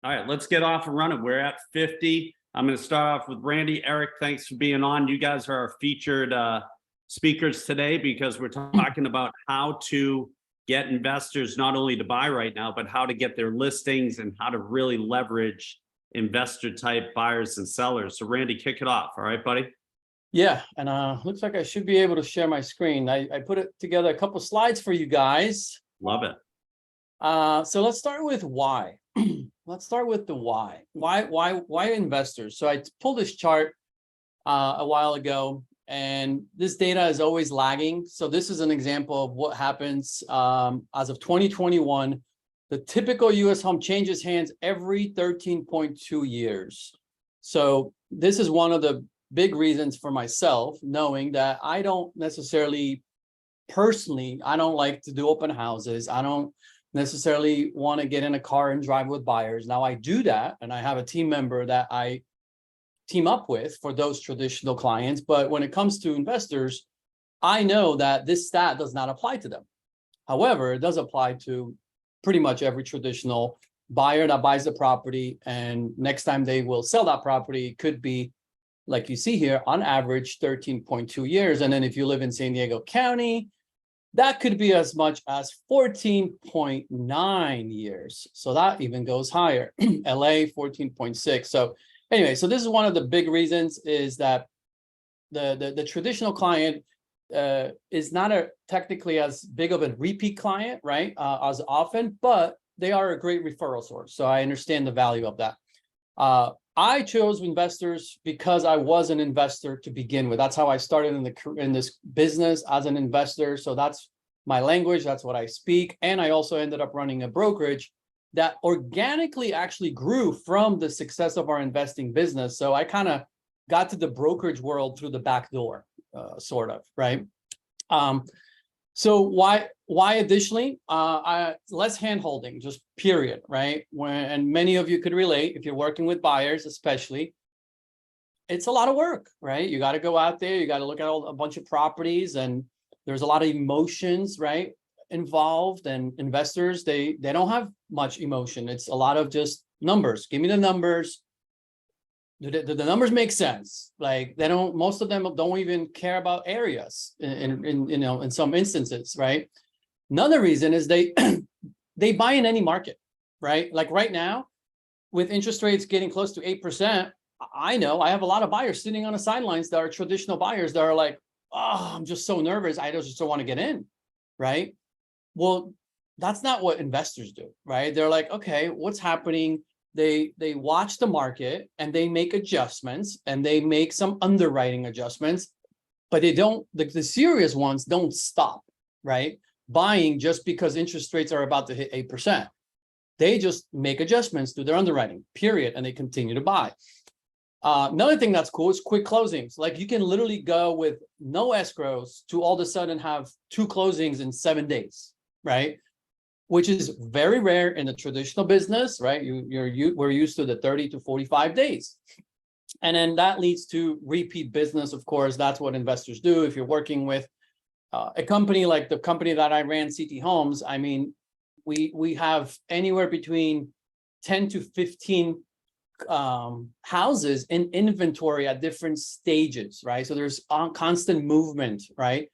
All right, let's get off and running. We're at 50. I'm going to start off with Randy. Eric, thanks for being on. You guys are our featured speakers today because we're talking about how to get investors not only to buy right now, but how to get their listings and how to really leverage investor type buyers and sellers. So Randy, kick it off. All right, buddy? Yeah, and looks like I should be able to share my screen. I put it together a couple slides for you guys. Love it. So let's start with why. Let's start with the why. Why investors? So I pulled this chart a while ago, and this data is always lagging. So this is an example of what happens as of 2021. The typical U.S. home changes hands every 13.2 years. So this is one of the big reasons for myself, knowing that I don't necessarily, personally, I don't like to do open houses. I don't necessarily want to get in a car and drive with buyers. Now I do that, and I have a team member that I team up with for those traditional clients. But when it comes to investors, I know that this stat does not apply to them. However, it does apply to pretty much every traditional buyer that buys the property, and next time they will sell that property could be, like you see here, on average 13.2 years. And then if you live in San Diego County, that could be as much as 14.9 years. So that even goes higher. LA 14.6. So anyway, so this is one of the big reasons, is that the traditional client is not technically as big of a repeat client, right? As often, but they are a great referral source. So I understand the value of that. I chose investors because I was an investor to begin with. That's how I started in this business, as an investor. So that's my language. That's what I speak. And I also ended up running a brokerage that organically actually grew from the success of our investing business. So I kind of got to the brokerage world through the back door, sort of, right? So why additionally, less hand-holding, just period, right? And many of you could relate, if you're working with buyers, especially, it's a lot of work, right? You got to go out there, you got to look at a bunch of properties, and there's a lot of emotions, right, involved. And investors, they don't have much emotion. It's a lot of just numbers. Give me the numbers. Do the numbers make sense? Like, they don't, most of them don't even care about areas in some instances, right? Another reason is they buy in any market, right? Like right now, with interest rates getting close to 8%, I know I have a lot of buyers sitting on the sidelines that are traditional buyers that are like, oh, I'm just so nervous. I just don't want to get in, right? Well, that's not what investors do, right? They're like, okay, what's happening? They watch the market and they make adjustments, and they make some underwriting adjustments, but they don't, the serious ones don't stop, right? Buying just because interest rates are about to hit 8%. They just make adjustments to their underwriting, period, and they continue to buy. Another thing that's cool is quick closings. Like, you can literally go with no escrows to all of a sudden have 2 closings in 7 days, right? Which is very rare in the traditional business, right? We're used to the 30 to 45 days. And then that leads to repeat business. Of course, that's what investors do. If you're working with a company like the company that I ran, CT Homes, I mean, we have anywhere between 10 to 15 houses in inventory at different stages, right? So there's constant movement, right?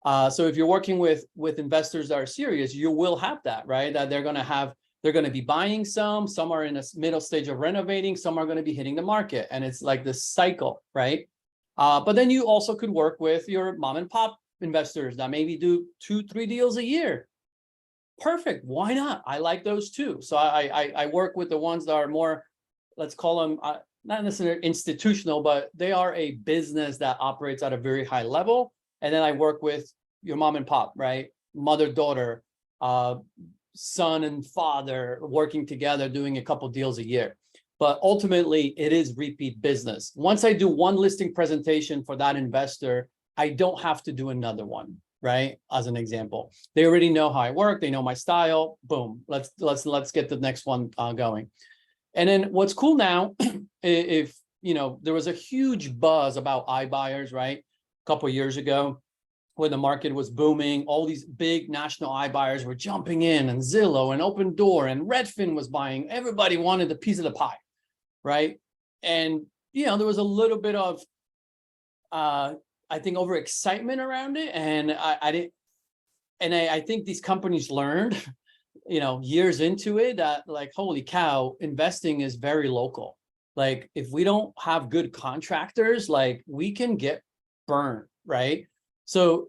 So if you're working with investors that are serious, you will have that, right? That they're going to be buying some are in a middle stage of renovating, some are going to be hitting the market, and it's like this cycle, right? But then you also could work with your mom and pop investors that maybe do 2-3 deals a year. Perfect. Why not? I like those too. So I work with the ones that are more, let's call them, not necessarily institutional, but they are a business that operates at a very high level. And then I work with your mom and pop, right? Mother, daughter, son and father working together, doing a couple deals a year. But ultimately, it is repeat business. Once I do one listing presentation for that investor, I don't have to do another one, right? As an example, they already know how I work. They know my style. Boom. Let's get the next one going. And then what's cool now, if there was a huge buzz about iBuyers, right? A couple of years ago, when the market was booming, all these big national iBuyers were jumping in, and Zillow and Open Door and Redfin was buying. Everybody wanted a piece of the pie, right? And, there was a little bit of, I think, overexcitement around it. And I think these companies learned, years into it, that like, holy cow, investing is very local. Like, if we don't have good contractors, like, we can get burned, right? So,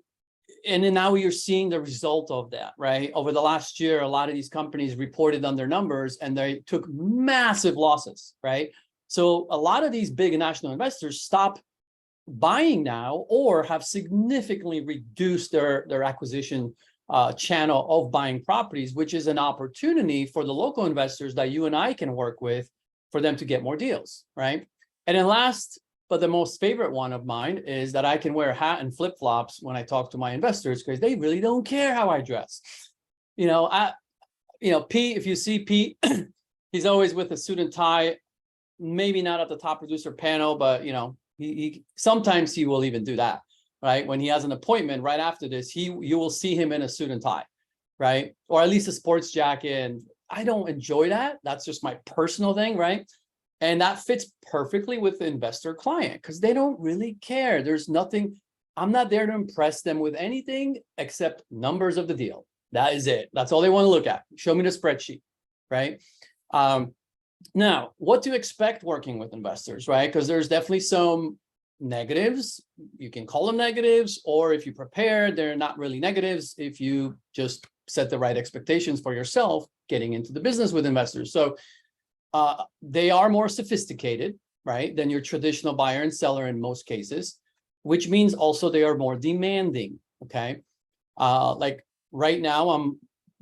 and then now you're seeing the result of that, right? Over the last year, a lot of these companies reported on their numbers and they took massive losses, right? So a lot of these big national investors stop buying now, or have significantly reduced their acquisition channel of buying properties, which is an opportunity for the local investors that you and I can work with for them to get more deals, right? And then last, but the most favorite one of mine, is that I can wear a hat and flip-flops when I talk to my investors, because they really don't care how I dress. Pete, if you see Pete, he's always with a suit and tie, maybe not at the top producer panel, but he sometimes he will even do that, right? When he has an appointment right after this, you will see him in a suit and tie, right? Or at least a sports jacket. And I don't enjoy that. That's just my personal thing, right? And that fits perfectly with the investor client, because they don't really care. There's nothing, I'm not there to impress them with anything except numbers of the deal. That is it. That's all they want to look at. Show me the spreadsheet, right? Now, what to expect working with investors, right? Because there's definitely some negatives. You can call them negatives, or if you prepare, they're not really negatives if you just set the right expectations for yourself getting into the business with investors. So they are more sophisticated, right, than your traditional buyer and seller in most cases, which means also they are more demanding, okay? Like right now, I'm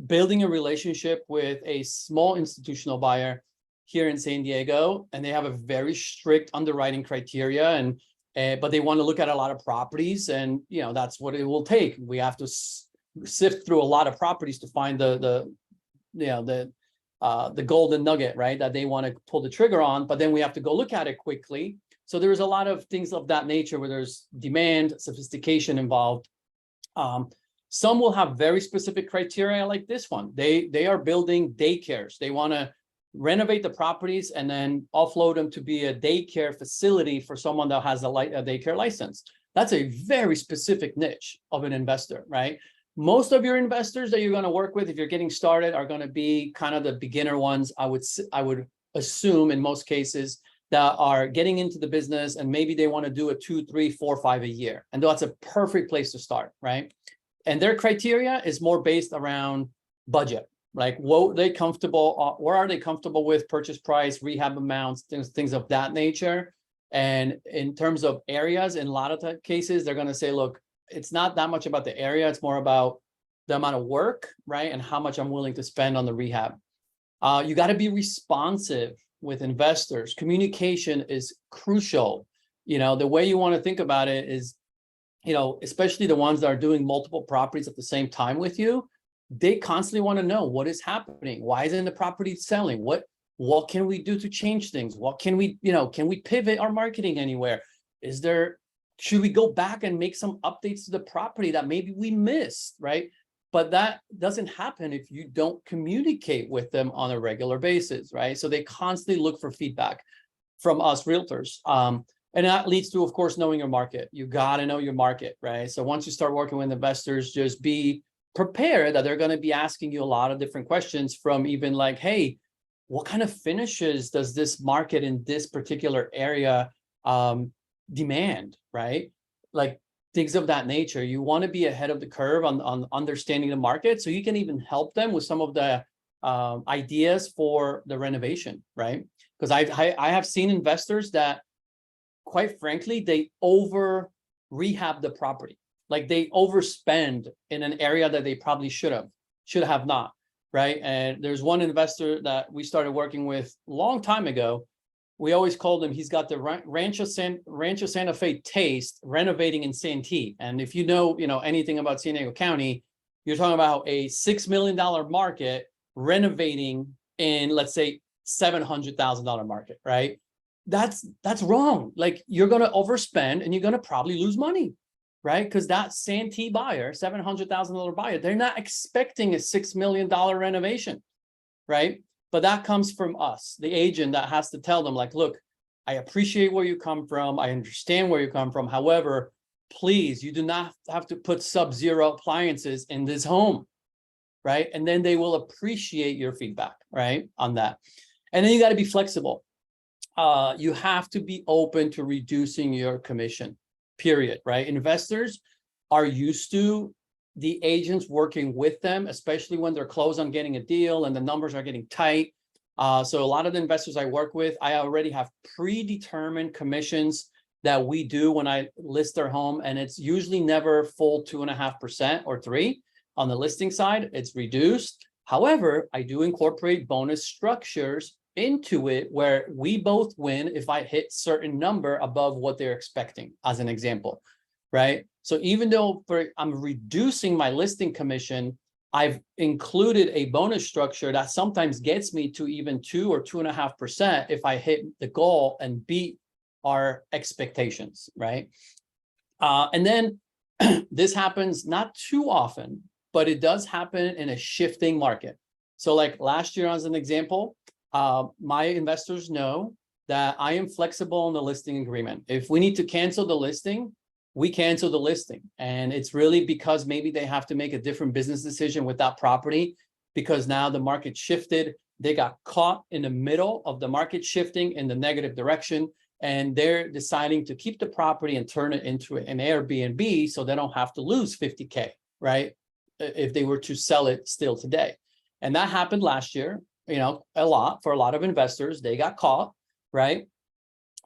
building a relationship with a small institutional buyer here in San Diego, and they have a very strict underwriting criteria, and but they want to look at a lot of properties, and that's what it will take. We have to sift through a lot of properties to find the golden nugget, right, that they want to pull the trigger on. But then we have to go look at it quickly. So there's a lot of things of that nature where there's demand, sophistication involved. Some will have very specific criteria, like this one. They are building daycares. They want to renovate the properties and then offload them to be a daycare facility for someone that has a daycare license. That's a very specific niche of an investor, right? Most of your investors that you're going to work with, if you're getting started, are going to be kind of the beginner ones. I would assume in most cases that are getting into the business, and maybe they want to do a 2, 3, 4, 5 a year. And that's a perfect place to start, right? And their criteria is more based around budget. Like, what they comfortable, where are they comfortable with purchase price, rehab amounts, things of that nature. And in terms of areas, in a lot of cases, they're going to say, look, it's not that much about the area. It's more about the amount of work, right? And how much I'm willing to spend on the rehab. You got to be responsive with investors. Communication is crucial. The way you want to think about it is, especially the ones that are doing multiple properties at the same time with you, they constantly want to know what is happening. Why isn't the property selling? What can we do to change things? What can we, can we pivot our marketing anywhere? Should we go back and make some updates to the property that maybe we missed, right? But that doesn't happen if you don't communicate with them on a regular basis, right? So they constantly look for feedback from us realtors. And that leads to, of course, knowing your market. You got to know your market, right? So once you start working with investors, just be prepared that they're going to be asking you a lot of different questions, from even like, hey, what kind of finishes does this market in this particular area demand, right? Like things of that nature. You want to be ahead of the curve on understanding the market, so you can even help them with some of the ideas for the renovation, right? Because I have seen investors that, quite frankly, they over rehab the property. Like they overspend in an area that they probably should have not, right? And there's one investor that we started working with a long time ago. We always called him, he's got the Rancho Santa Fe taste, renovating in Santee. And if you know anything about San Diego County, you're talking about a $6 million market renovating in, let's say, $700,000 market, right? That's wrong. Like, you're going to overspend and you're going to probably lose money. right? Because that Santee buyer, $700,000 buyer, they're not expecting a $6 million renovation, right? But that comes from us, the agent that has to tell them like, look, I appreciate where you come from. I understand where you come from. However, please, you do not have to put sub-zero appliances in this home, right? And then they will appreciate your feedback, right, on that. And then you got to be flexible. You have to be open to reducing your commission, period, right? Investors are used to the agents working with them, especially when they're close on getting a deal and the numbers are getting tight. So a lot of the investors I work with, I already have predetermined commissions that we do when I list their home, and it's usually never full 2.5% or 3%. On the listing side, it's reduced. However, I do incorporate bonus structures into it where we both win if I hit certain number above what they're expecting, as an example, right? So even though I'm reducing my listing commission, I've included a bonus structure that sometimes gets me to even 2 or 2.5% if I hit the goal and beat our expectations, right? And then this happens not too often, but it does happen in a shifting market. So like last year, as an example, my investors know that I am flexible in the listing agreement. If we need to cancel the listing, we cancel the listing. And it's really because maybe they have to make a different business decision with that property because now the market shifted. They got caught in the middle of the market shifting in the negative direction, and they're deciding to keep the property and turn it into an Airbnb so they don't have to lose 50K, right? If they were to sell it still today. And that happened last year, you know, a lot for a lot of investors. They got caught, right?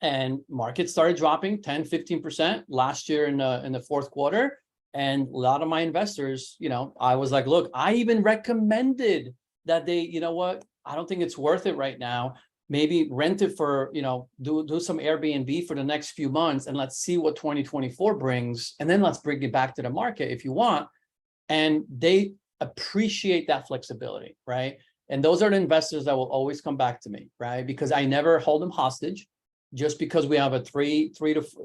And market started dropping 10, 15% last year in the fourth quarter. And a lot of my investors, you know, I was like, look, I even recommended that they, you know what, I don't think it's worth it right now. Maybe rent it for, you know, do some Airbnb for the next few months and let's see what 2024 brings. And then let's bring it back to the market if you want. And they appreciate that flexibility, right? And those are the investors that will always come back to me, right? Because I never hold them hostage just because we have a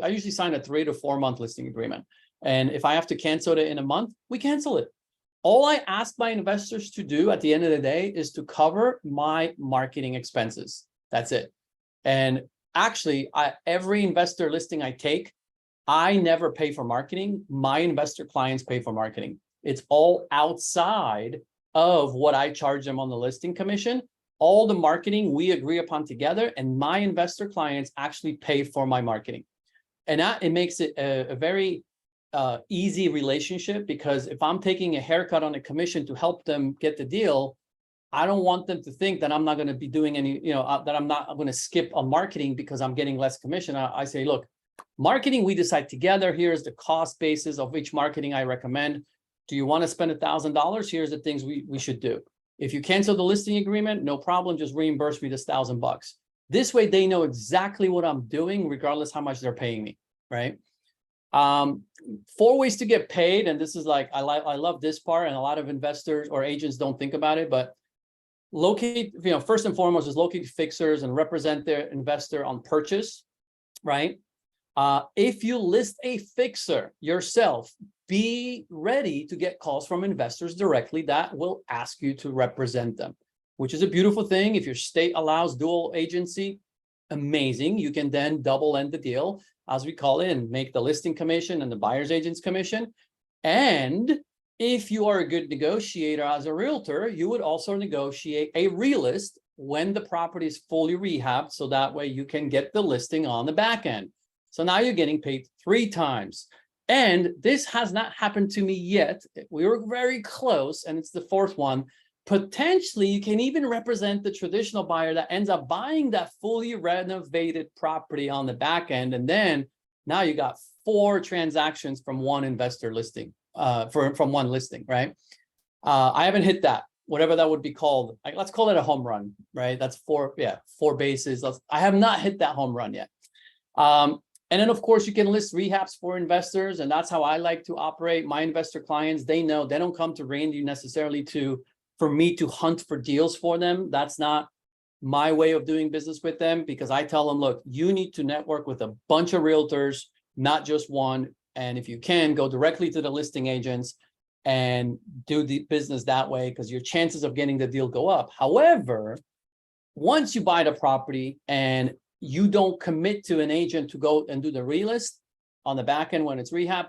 I usually sign a 3 to 4 month listing agreement. And if I have to cancel it in a month, we cancel it. All I ask my investors to do at the end of the day is to cover my marketing expenses. That's it. And actually, every investor listing I take, I never pay for marketing. My investor clients pay for marketing. It's all outside of what I charge them on the listing commission. All the marketing we agree upon together, and my investor clients actually pay for my marketing. And that it makes it a very easy relationship, because if I'm taking a haircut on a commission to help them get the deal, I don't want them to think that I'm not going to be doing any, you know, that I'm going to skip on marketing because I'm getting less commission. I say, look, marketing, we decide together. Here's the cost basis of each marketing I recommend. Do you want to spend $1,000? Here's the things we should do. If you cancel the listing agreement, no problem. Just reimburse me this $1,000. This way, they know exactly what I'm doing, regardless how much they're paying me, right? 4 ways to get paid, and this is like I love this part, and a lot of investors or agents don't think about it. But locate, you know, first and foremost is locate fixers and represent their investor on purchase, right? If you list a fixer yourself, be ready to get calls from investors directly that will ask you to represent them, which is a beautiful thing. If your state allows dual agency, amazing. You can then double end the deal, as we call it, and make the listing commission and the buyer's agent's commission. And if you are a good negotiator as a realtor, you would also negotiate a relist when the property is fully rehabbed, so that way you can get the listing on the back end. So now you're getting paid 3 times. And this has not happened to me yet. We were very close, and it's the 4th one. Potentially, you can even represent the traditional buyer that ends up buying that fully renovated property on the back end. And then now you got 4 transactions from one investor listing, from one listing, right? I haven't hit that, whatever that would be called. Let's call it a home run, right? That's 4 bases. I have not hit that home run yet. And then, of course, you can list rehabs for investors. And that's how I like to operate. My investor clients, they know they don't come to Randy necessarily for me to hunt for deals for them. That's not my way of doing business with them, because I tell them, look, you need to network with a bunch of realtors, not just one. And if you can, go directly to the listing agents and do the business that way, because your chances of getting the deal go up. However, once you buy the property and you don't commit to an agent to go and do the relist on the back end when it's rehab,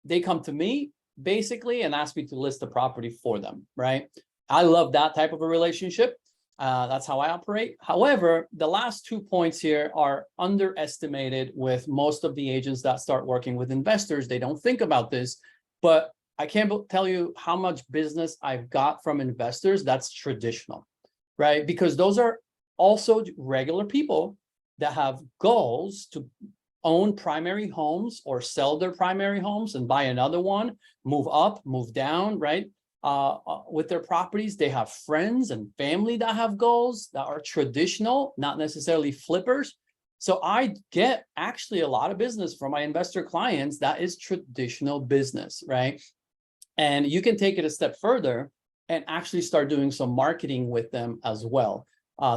they come to me basically and ask me to list the property for them, right? I love that type of a relationship. That's how I operate. However, the last 2 points here are underestimated with most of the agents that start working with investors. They don't think about this, but I can't tell you how much business I've got from investors that's traditional, right? Because those are also regular people that have goals to own primary homes or sell their primary homes and buy another one, move up, move down, right? With their properties. They have friends and family that have goals that are traditional, not necessarily flippers. So I get actually a lot of business from my investor clients that is traditional business, right? And you can take it a step further and actually start doing some marketing with them as well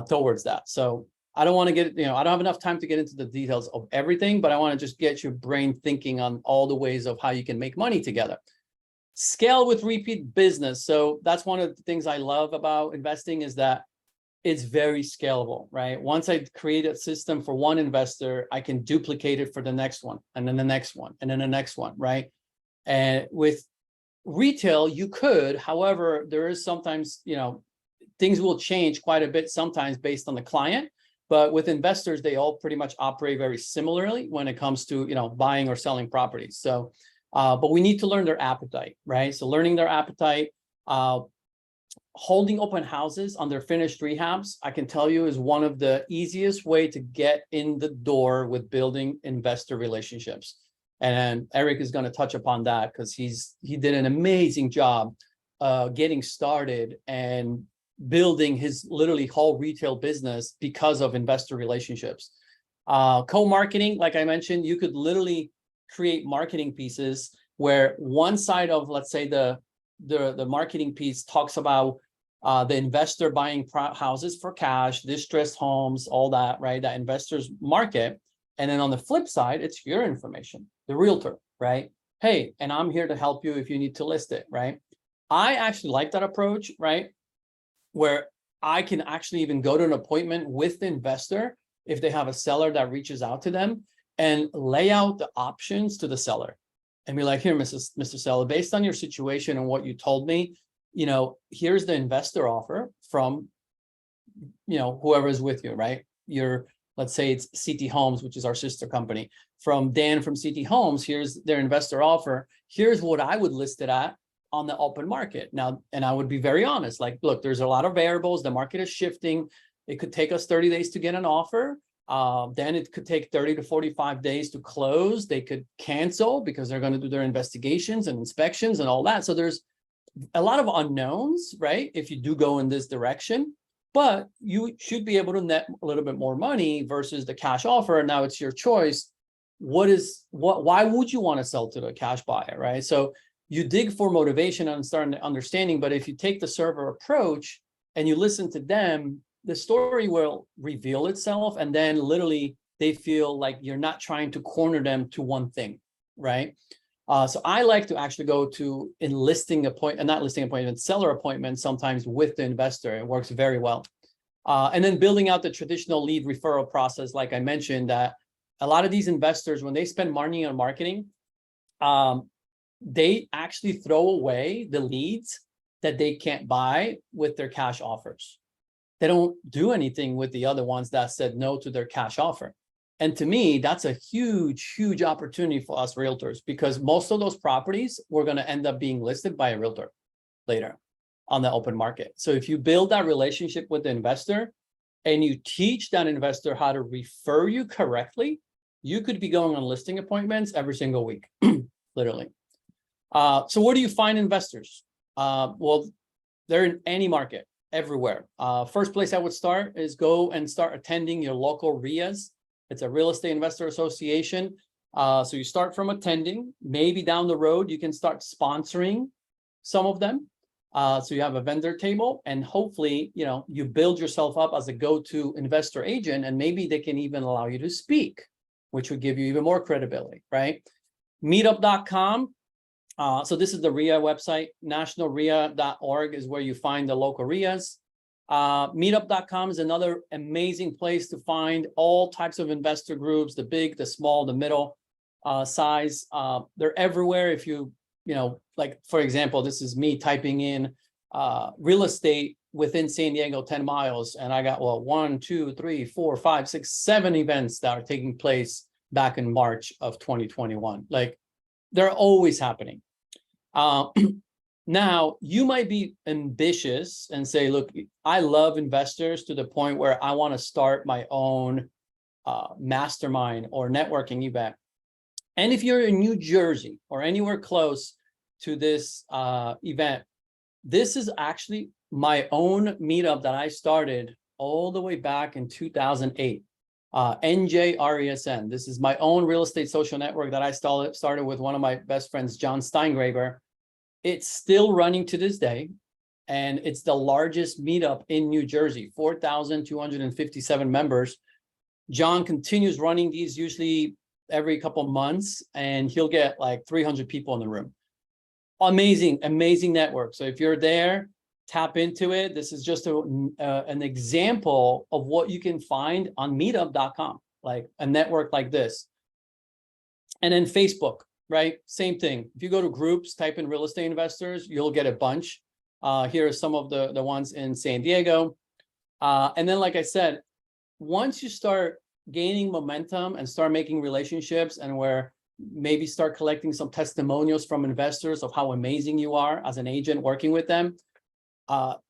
towards that. So I don't want to get, I don't have enough time to get into the details of everything, but I want to just get your brain thinking on all the ways of how you can make money together. Scale with repeat business. So that's one of the things I love about investing, is that it's very scalable, right? Once I create a system for one investor, I can duplicate it for the next one, and then the next one, and then the next one, right? And with retail, you could, however, there is sometimes, things will change quite a bit sometimes based on the client. But with investors, they all pretty much operate very similarly when it comes to, buying or selling properties. So, but we need to learn their appetite, right? So learning their appetite, holding open houses on their finished rehabs, I can tell you, is one of the easiest way to get in the door with building investor relationships. And Eric is going to touch upon that because he did an amazing job getting started and building his literally whole retail business because of investor relationships. Co-marketing, like I mentioned, you could literally create marketing pieces where one side of, let's say, the marketing piece talks about the investor buying houses for cash, distressed homes, all that, right? That investors market. And then on the flip side, it's your information, the realtor, right? Hey, and I'm here to help you if you need to list it, right? I actually like that approach, right? Where I can actually even go to an appointment with the investor if they have a seller that reaches out to them, and lay out the options to the seller and be like, here, Mr. Seller, based on your situation and what you told me, here's the investor offer from, whoever is with you, right? Let's say it's CT Homes, which is our sister company. From Dan from CT Homes, here's their investor offer. Here's what I would list it at on the open market. Now, and I would be very honest, like, look, there's a lot of variables. The market is shifting. It could take us 30 days to get an offer. Then it could take 30 to 45 days to close. They could cancel because they're going to do their investigations and inspections and all that. So there's a lot of unknowns, right? If you do go in this direction, but you should be able to net a little bit more money versus the cash offer. And now it's your choice. Why would you want to sell to the cash buyer, right? So you dig for motivation and start understanding, but if you take the server approach and you listen to them, the story will reveal itself, and then literally they feel like you're not trying to corner them to one thing, right? So I like to actually go to seller appointments sometimes with the investor. It works very well. And then building out the traditional lead referral process, like I mentioned, that a lot of these investors, when they spend money on marketing, they actually throw away the leads that they can't buy with their cash offers. They don't do anything with the other ones that said no to their cash offer. And to me, that's a huge, huge opportunity for us realtors, because most of those properties were going to end up being listed by a realtor later on the open market. So if you build that relationship with the investor and you teach that investor how to refer you correctly, you could be going on listing appointments every single week, literally. So where do you find investors? Well, they're in any market, everywhere. First place I would start is go and start attending your local RIAs. It's a real estate investor association. So you start from attending. Maybe down the road, you can start sponsoring some of them. So you have a vendor table, and hopefully, you build yourself up as a go-to investor agent, and maybe they can even allow you to speak, which would give you even more credibility, right? Meetup.com. So this is the RIA website. Nationalria.org is where you find the local RIAs. Meetup.com is another amazing place to find all types of investor groups, the big, the small, the middle size. They're everywhere. If you like, for example, this is me typing in real estate within San Diego, 10 miles. And I got, 1, 2, 3, 4, 5, 6, 7 events that are taking place back in March of 2021. Like, they're always happening. Now, you might be ambitious and say, look, I love investors to the point where I want to start my own mastermind or networking event. And if you're in New Jersey or anywhere close to this event, this is actually my own meetup that I started all the way back in 2008. NJRESN. This is my own real estate social network that I started with one of my best friends, John Steingraber. It's still running to this day, and it's the largest meetup in New Jersey, 4,257 members. John continues running these usually every couple months, and he'll get like 300 people in the room. Amazing, amazing network. So if you're there, tap into it. This is just an example of what you can find on meetup.com, like a network like this. And then Facebook, right? Same thing. If you go to groups, type in real estate investors, you'll get a bunch. Here are some of the ones in San Diego. And then, like I said, once you start gaining momentum and start making relationships, and where maybe start collecting some testimonials from investors of how amazing you are as an agent working with them,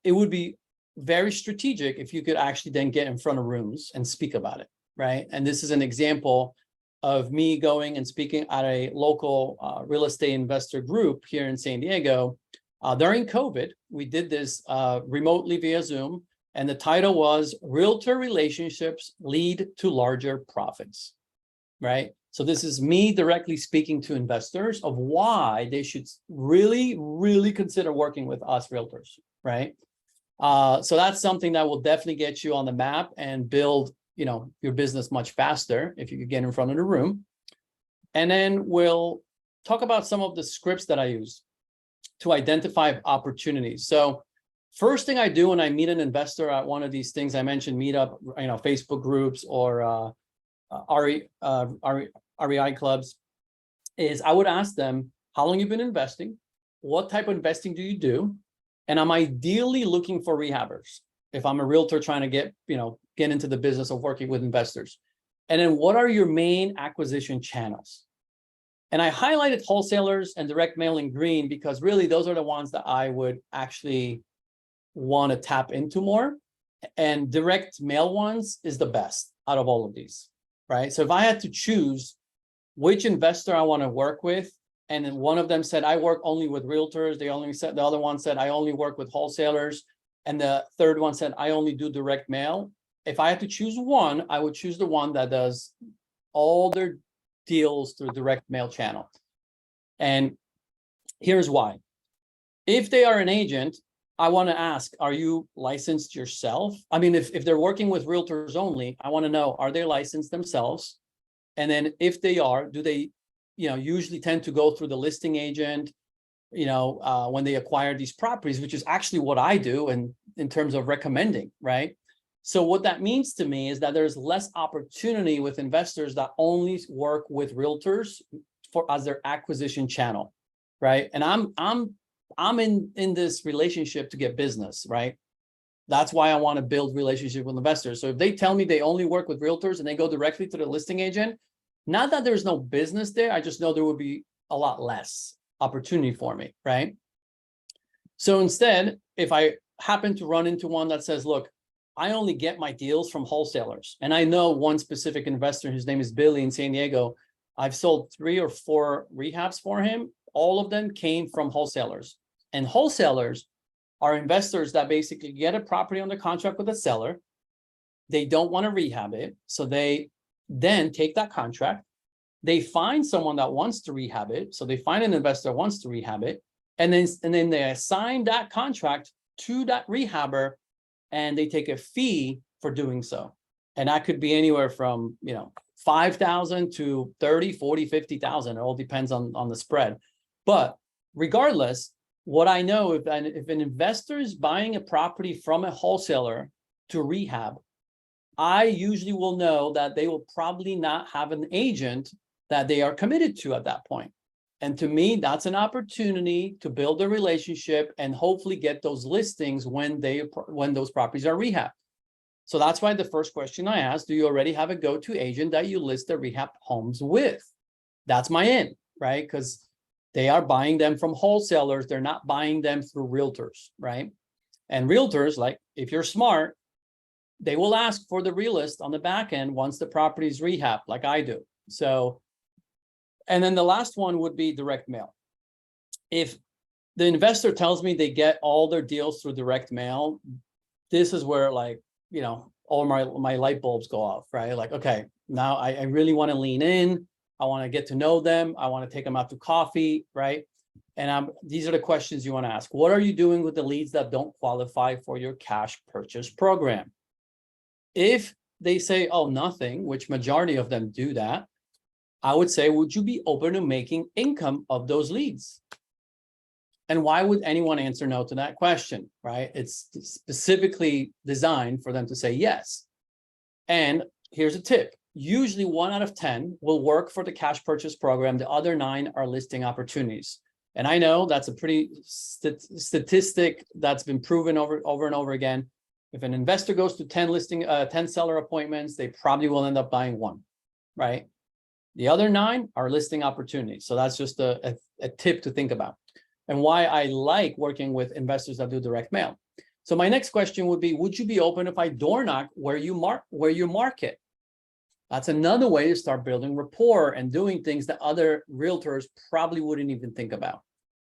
it would be very strategic if you could actually then get in front of rooms and speak about it, right? And this is an example of me going and speaking at a local real estate investor group here in San Diego. During COVID, we did this remotely via Zoom, and the title was Realtor Relationships Lead to Larger Profits, right? So this is me directly speaking to investors of why they should really, really consider working with us realtors, right? So that's something that will definitely get you on the map and build your business much faster if you could get in front of the room. And then we'll talk about some of the scripts that I use to identify opportunities. So first thing I do when I meet an investor at one of these things I mentioned, Meetup, Facebook groups or REI clubs, is I would ask them, how long you've been investing? What type of investing do you do? And I'm ideally looking for rehabbers if I'm a realtor trying to get into the business of working with investors. And then what are your main acquisition channels? And I highlighted wholesalers and direct mail in green because really those are the ones that I would actually want to tap into more. And direct mail ones is the best out of all of these, right? So if I had to choose which investor I want to work with, and then one of them said, I work only with realtors. The other one said, I only work with wholesalers. And the third one said, I only do direct mail. If I had to choose one, I would choose the one that does all their deals through direct mail channel. And here's why. If they are an agent, I want to ask, are you licensed yourself? I mean, if they're working with realtors only, I want to know, are they licensed themselves? And then if they are, do they, usually tend to go through the listing agent, when they acquire these properties, which is actually what I do in terms of recommending, right? So what that means to me is that there's less opportunity with investors that only work with realtors as their acquisition channel, right? And I'm in this relationship to get business, right? That's why I want to build relationship with investors. So if they tell me they only work with realtors and they go directly to the listing agent, not that there's no business there, I just know there would be a lot less opportunity for me, right? So instead, if I happen to run into one that says, look, I only get my deals from wholesalers, and I know one specific investor, his name is Billy in San Diego, I've sold 3 or 4 rehabs for him. All of them came from wholesalers. And wholesalers are investors that basically get a property under contract with a seller. They don't want to rehab it. So they then take that contract. They find someone that wants to rehab it. So they find an investor that wants to rehab it. And then they assign that contract to that rehabber, and they take a fee for doing so. And that could be anywhere from, 5,000 to 30, 40, 50,000. It all depends on the spread. But regardless, what I know, if an investor is buying a property from a wholesaler to rehab, I usually will know that they will probably not have an agent that they are committed to at that point. And to me, that's an opportunity to build a relationship and hopefully get those listings when those properties are rehabbed. So that's why the first question I asked, do you already have a go-to agent that you list the rehab homes with? That's my in, right? Because they are buying them from wholesalers. They're not buying them through realtors, right? And realtors, like, if you're smart, they will ask for the realist on the back end once the property is rehabbed, like I do. So, and then the last one would be direct mail. If the investor tells me they get all their deals through direct mail, this is where, like, you know, all my light bulbs go off, right? Like, okay, now I really want to lean in. I want to get to know them. I want to take them out to coffee, right? And these are the questions you want to ask. What are you doing with the leads that don't qualify for your cash purchase program? If they say, oh, nothing, which majority of them do that, I would say, would you be open to making income of those leads? And why would anyone answer no to that question, right? It's specifically designed for them to say yes. And here's a tip. Usually 1 out of 10 will work for the cash purchase program. The other 9 are listing opportunities. And I know that's a pretty statistic that's been proven over and over again. If an investor goes to 10 seller appointments, they probably will end up buying 1, right? The other 9 are listing opportunities. So that's just a tip to think about, and why I like working with investors that do direct mail. So my next question would be, would you be open if I door knock where you market? That's another way to start building rapport and doing things that other realtors probably wouldn't even think about.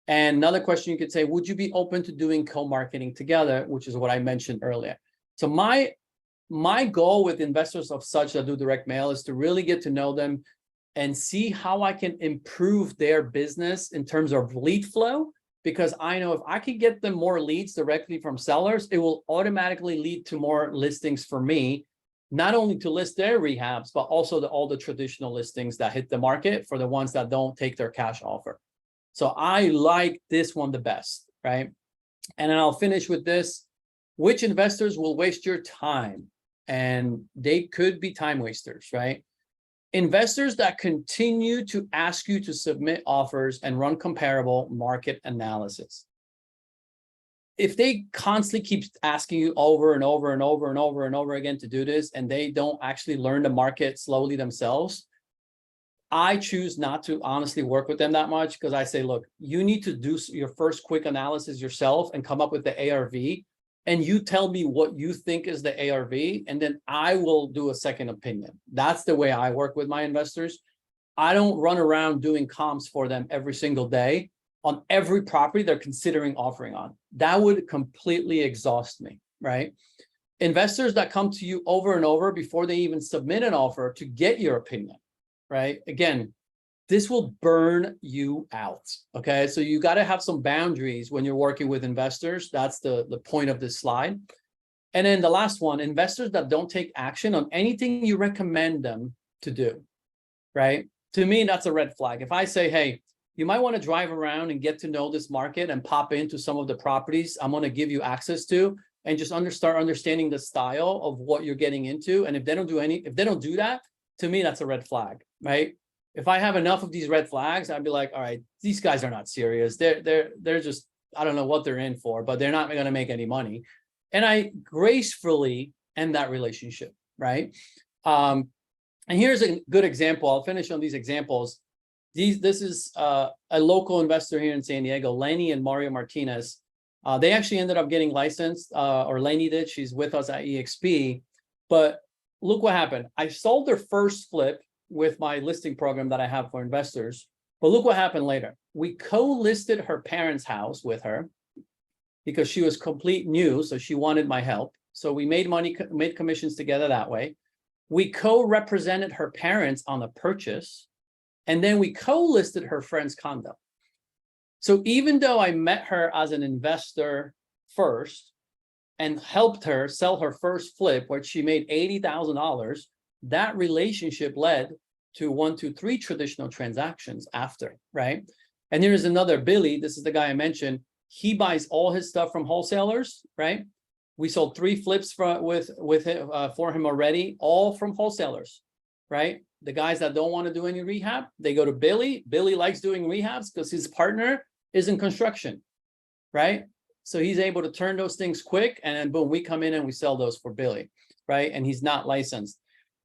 And another question you could say, would you be open to doing co-marketing together, which is what I mentioned earlier. So my goal with investors of such that do direct mail is to really get to know them and see how I can improve their business in terms of lead flow, because I know if I can get them more leads directly from sellers, it will automatically lead to more listings for me, not only to list their rehabs, but also all the traditional listings that hit the market for the ones that don't take their cash offer. So I like this one the best, right? And then I'll finish with this. Which investors will waste your time? And they could be time wasters, right? Investors that continue to ask you to submit offers and run comparable market analysis. If they constantly keep asking you over and over and over and over and over again to do this, and they don't actually learn the market slowly themselves, I choose not to honestly work with them that much, because I say, look, you need to do your first quick analysis yourself and come up with the ARV, and you tell me what you think is the ARV, and then I will do a second opinion. That's the way I work with my investors. I don't run around doing comps for them every single day on every property they're considering offering on. That would completely exhaust me, right? Investors that come to you over and over before they even submit an offer to get your opinion, right? Again, this will burn you out, okay? So you got to have some boundaries when you're working with investors. That's the point of this slide. And then the last one, investors that don't take action on anything you recommend them to do, right? To me, that's a red flag. If I say, hey, you might want to drive around and get to know this market and pop into some of the properties I'm going to give you access to, and just start understanding the style of what you're getting into. And if they don't do that, to me, that's a red flag, right? If I have enough of these red flags, I'd be like, all right, these guys are not serious. They're just, I don't know what they're in for, but they're not going to make any money. And I gracefully end that relationship, right? And here's a good example. I'll finish on these examples. This is a local investor here in San Diego, Lenny and Mario Martinez. They actually ended up getting licensed, or Lenny did. She's with us at EXP. But look what happened. I sold their first flip with my listing program that I have for investors. But look what happened later. We co-listed her parents' house with her because she was complete new, so she wanted my help. So we made commissions together that way. We co-represented her parents on the purchase, and then we co-listed her friend's condo. So even though I met her as an investor first and helped her sell her first flip, where she made $80,000, That relationship led to 1, 2, 3 traditional transactions after, right? And here's another Billy. This is the guy I mentioned. He buys all his stuff from wholesalers, right? We sold 3 flips for him already, all from wholesalers, right? The guys that don't want to do any rehab, they go to Billy. Billy likes doing rehabs because his partner is in construction, right? So he's able to turn those things quick, and then boom, we come in and we sell those for Billy, right? And he's not licensed.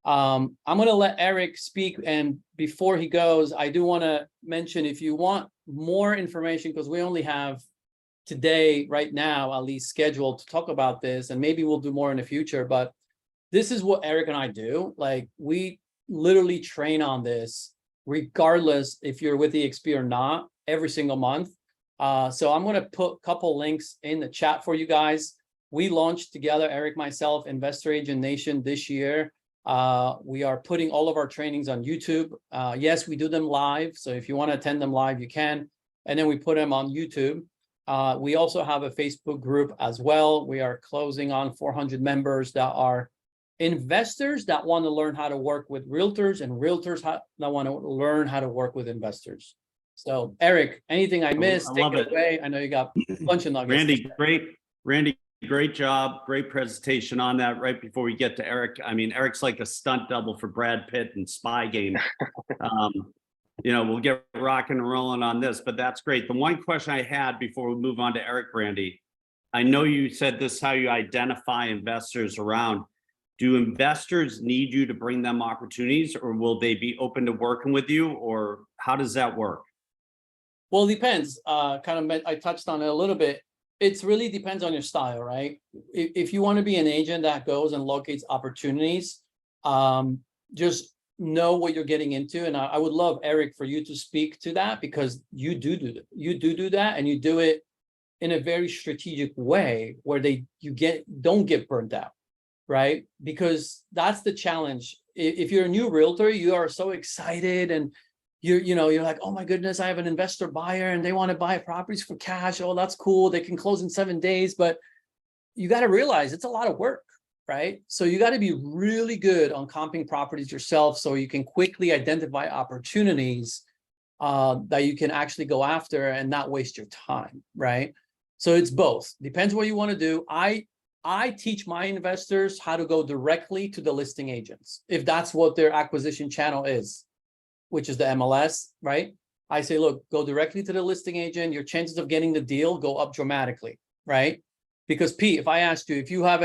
I'm going to let Eric speak, and before he goes, I do want to mention, if you want more information, because we only have today, right now, at least scheduled to talk about this, and maybe we'll do more in the future, but this is what Eric and I do. Like, we literally train on this, regardless if you're with EXP or not, every single month. So I'm going to put a couple links in the chat for you guys. We launched together, Eric, myself, Investor Agent Nation this year. We are putting all of our trainings on YouTube. Yes, we do them live. So if you want to attend them live, you can. And then we put them on YouTube. We also have a Facebook group as well. We are closing on 400 members that are investors that want to learn how to work with realtors, and realtors that want to learn how to work with investors. So, Eric, anything I missed, take it away. I know you got a bunch of nuggets. Randy, great job. Great presentation on that. Right before we get to Eric, I mean, Eric's like a stunt double for Brad Pitt in Spy Game. We'll get rocking and rolling on this, but that's great. The one question I had before we move on to Eric, Randy, I know you said this is how you identify investors around. Do investors need you to bring them opportunities, or will they be open to working with you, or how does that work? Well, it depends. I touched on it a little bit. It really depends on your style, right? If you want to be an agent that goes and locates opportunities, just know what you're getting into. And I would love, Eric, for you to speak to that, because you do that, and you do it in a very strategic way where don't get burnt out, right? Because that's the challenge. If you're a new realtor, you are so excited, and you're like, oh my goodness, I have an investor buyer and they want to buy properties for cash. Oh, that's cool. They can close in 7 days, but you got to realize it's a lot of work, right? So you got to be really good on comping properties yourself, so you can quickly identify opportunities that you can actually go after and not waste your time, right? So it's both. Depends what you want to do. I teach my investors how to go directly to the listing agents, if that's what their acquisition channel is, which is the MLS, right? I say, look, go directly to the listing agent. Your chances of getting the deal go up dramatically, right? Because Pete, if I asked you, if you have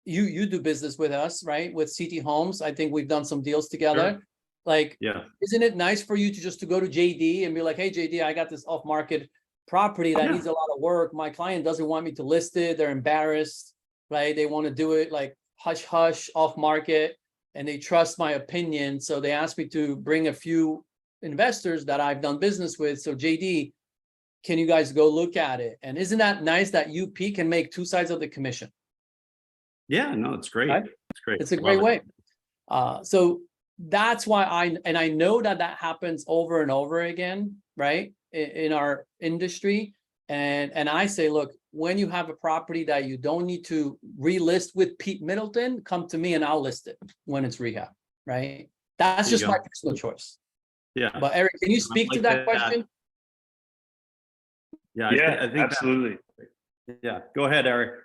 you do business with us, right? With CT Homes, I think we've done some deals together. Sure. Like, yeah, isn't it nice for you to go to JD and be like, hey, JD, I got this off-market property that needs a lot of work. My client doesn't want me to list it. They're embarrassed, right? They want to do it like hush hush off-market, and they trust my opinion. So they asked me to bring a few investors that I've done business with. So JD, can you guys go look at it? And isn't that nice that UP can make 2 sides of the commission? Yeah, no, it's great. Right? It's great. It's a great way. So that's why I know that happens over and over again, right? In our industry. And I say, look, when you have a property that you don't need to relist with Pete Middleton, come to me and I'll list it when it's rehab, right? That's just my personal choice. Yeah. But Eric, can you speak to that question? Yeah, I think absolutely. Yeah, go ahead, Eric.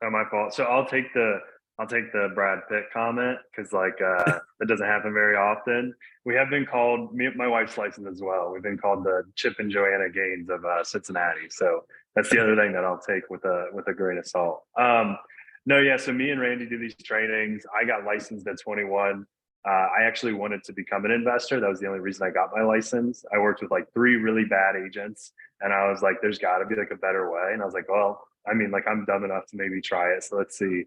Oh, my fault. So I'll take the Brad Pitt comment, because that doesn't happen very often. We have been called, my wife's licensed as well. We've been called the Chip and Joanna Gaines of Cincinnati. So that's the other thing that I'll take with a grain of salt. No, yeah. So me and Randy do these trainings. I got licensed at 21. I actually wanted to become an investor. That was the only reason I got my license. I worked with like 3 really bad agents, and I was like, there's got to be like a better way. And I was like, well, I mean, like, I'm dumb enough to maybe try it. So let's see.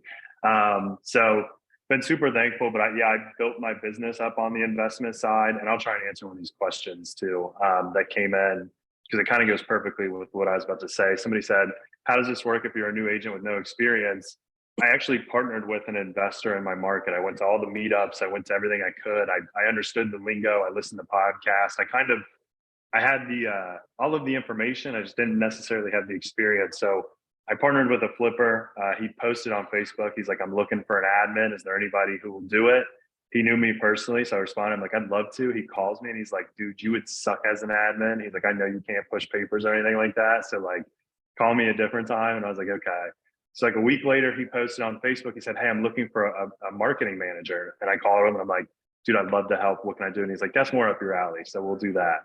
So been super thankful, but I built my business up on the investment side, and I'll try and answer one of these questions too, that came in, because it kind of goes perfectly with what I was about to say. Somebody said, how does this work if you're a new agent with no experience? I actually partnered with an investor in my market. I went to all the meetups. I went to everything I could. I understood the lingo. I listened to podcasts. I had all of the information. I just didn't necessarily have the experience. So I partnered with a flipper. He posted on Facebook. He's like, I'm looking for an admin. Is there anybody who will do it? he knew me personally, so I responded, I'm like, I'd love to. He calls me and he's like, dude, you would suck as an admin. He's like, I know you can't push papers or anything like that. So like, call me a different time. And I was like, okay. So like a week later, he posted on Facebook. He said, hey, I'm looking for a marketing manager. And I called him and I'm like, dude, I'd love to help. What can I do? And he's like, that's more up your alley. So we'll do that.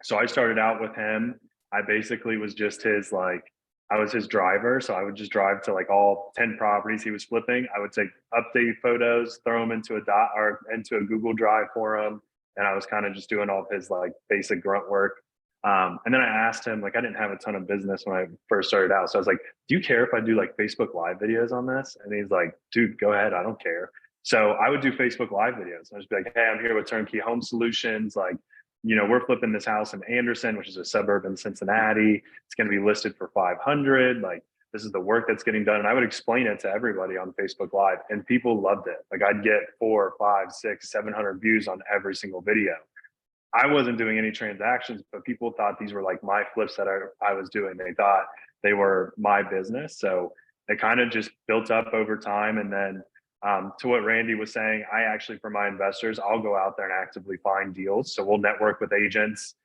So I started out with him. I basically was just his like, I was his driver. So I would just drive to like all 10 properties he was flipping. I would take updated photos, throw them into into a Google Drive for him. And I was kind of just doing all of his like basic grunt work. And then I asked him, like, I didn't have a ton of business when I first started out. So I was like, do you care if I do like Facebook Live videos on this? And he's like, dude, go ahead. I don't care. So I would do Facebook Live videos. I was like, hey, I'm here with Turnkey Home Solutions. Like, we're flipping this house in Anderson, which is a suburb in Cincinnati. It's going to be listed for 500. Like, this is the work that's getting done. And I would explain it to everybody on Facebook Live, and people loved it. Like, I'd get 4, 5, 6, 700 views on every single video. I wasn't doing any transactions, but people thought these were like my flips that I was doing. They thought they were my business. So it kind of just built up over time. And then to what Randy was saying, I actually, for my investors, I'll go out there and actively find deals. So we'll network with agents.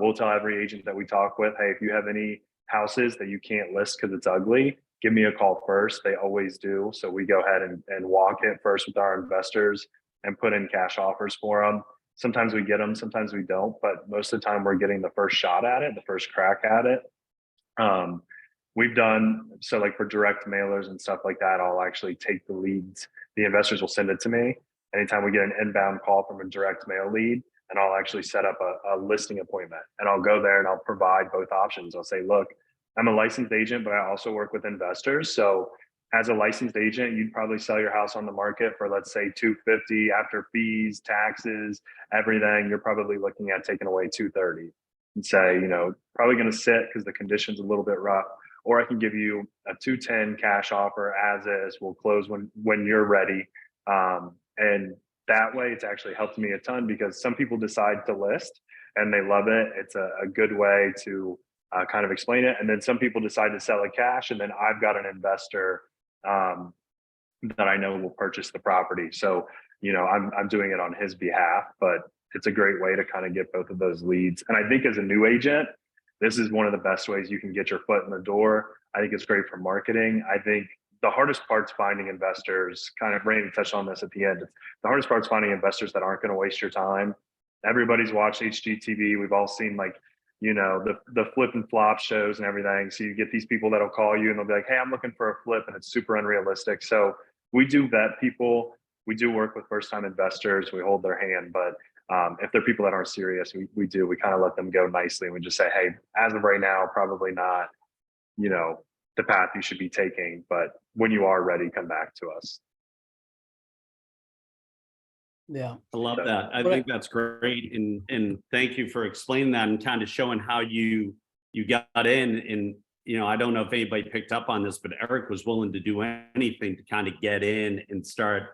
We'll tell every agent that we talk with, hey, if you have any houses that you can't list because it's ugly, give me a call first. They always do. So we go ahead and walk it first with our investors and put in cash offers for them. Sometimes we get them, sometimes we don't, but most of the time we're getting the first shot at it, the first crack at it. We've done, so like for direct mailers and stuff like that, I'll actually take the leads. The investors will send it to me. Anytime we get an inbound call from a direct mail lead, and I'll actually set up a listing appointment, and I'll go there and I'll provide both options. I'll say, look, I'm a licensed agent, but I also work with investors. So as a licensed agent, you'd probably sell your house on the market for, let's say, 250 after fees, taxes, everything. You're probably looking at taking away 230 and say, probably going to sit because the condition's a little bit rough. Or I can give you a 210 cash offer as is. We'll close when you're ready. And that way it's actually helped me a ton, because some people decide to list and they love it. It's a good way to kind of explain it. And then some people decide to sell it cash, and then I've got an investor that I know will purchase the property. So, I'm doing it on his behalf, but it's a great way to kind of get both of those leads. And I think as a new agent, this is one of the best ways you can get your foot in the door. I think it's great for marketing. I think the hardest part's finding investors, kind of Randy touched on this at the end. The hardest part's finding investors that aren't going to waste your time. Everybody's watched HGTV. We've all seen the flip and flop shows and everything. So you get these people that'll call you and they'll be like, hey, I'm looking for a flip, and it's super unrealistic. So we do vet people. We do work with first-time investors. We hold their hand, but if they're people that aren't serious, we kind of let them go nicely. And we just say, hey, as of right now, probably not, the path you should be taking, but when you are ready, come back to us. Yeah. I love that. I think that's great. And thank you for explaining that and kind of showing how you got in. And, I don't know if anybody picked up on this, but Eric was willing to do anything to kind of get in and start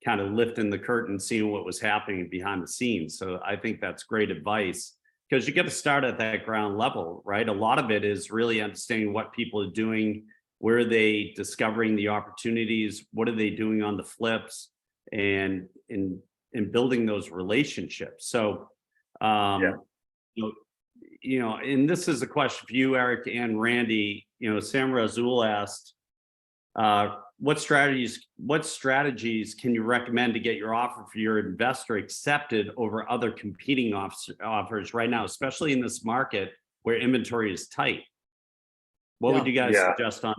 kind of lifting the curtain, seeing what was happening behind the scenes. So I think that's great advice, because you got to start at that ground level, right? A lot of it is really understanding what people are doing, where are they discovering the opportunities, what are they doing on the flips, and building those relationships. So, and this is a question for you, Eric and Randy. Sam Razul asked, what strategies can you recommend to get your offer for your investor accepted over other competing offers right now, especially in this market where inventory is tight? What would you guys suggest on